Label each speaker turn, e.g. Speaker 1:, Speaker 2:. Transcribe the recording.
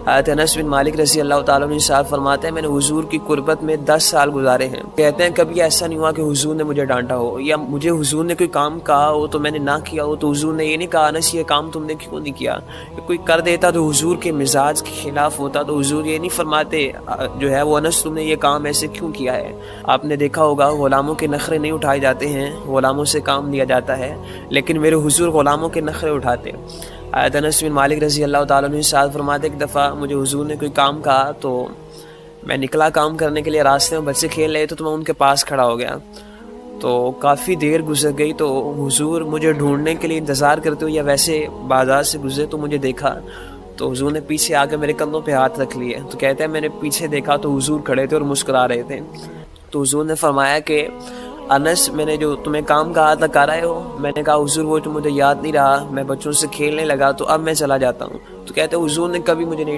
Speaker 1: حضرت انس بن مالک رضی اللہ تعالیٰ عنہ صاحب فرماتے ہیں میں نے حضور کی قربت میں 10 سال گزارے ہیں. کہتے ہیں کبھی ایسا نہیں ہوا کہ حضور نے مجھے ڈانٹا ہو یا مجھے حضور نے کوئی کام کہا ہو تو میں نے نہ کیا ہو تو حضور نے یہ نہیں کہا انس یہ کام تم نے کیوں نہیں کیا. کوئی کر دیتا تو حضور کے مزاج کے خلاف ہوتا تو حضور یہ نہیں فرماتے جو ہے وہ انس تم نے یہ کام ایسے کیوں کیا ہے. آپ نے دیکھا ہوگا غلاموں کے نخرے نہیں اٹھائے جاتے ہیں, غلاموں سے کام لیا جاتا ہے, لیکن میرے حضور غلاموں کے نخرے اٹھاتے. حضرت انس بن مالک رضی اللہ تعالیٰ عنہ ساتھ فرماتے ایک دفعہ مجھے حضور نے کوئی کام کہا تو میں نکلا کام کرنے کے لیے, راستے میں بچے کھیل رہے تو میں ان کے پاس کھڑا ہو گیا. تو کافی دیر گزر گئی تو حضور مجھے ڈھونڈنے کے لیے انتظار کرتے ہو یا ویسے بازار سے گزرے تو مجھے دیکھا تو حضور نے پیچھے آ کے میرے کندھوں پہ ہاتھ رکھ لیے. تو کہتے ہیں میں نے پیچھے دیکھا تو حضور کھڑے تھے اور مسکرا رہے تھے. تو حضور نے فرمایا کہ انس میں نے جو تمہیں کام کہا تھا کر رہے ہو؟ میں نے کہا حضور وہ تو مجھے یاد نہیں رہا, میں بچوں سے کھیلنے لگا تو اب میں چلا جاتا ہوں. تو کہتے ہیں حضور نے کبھی مجھے نہیں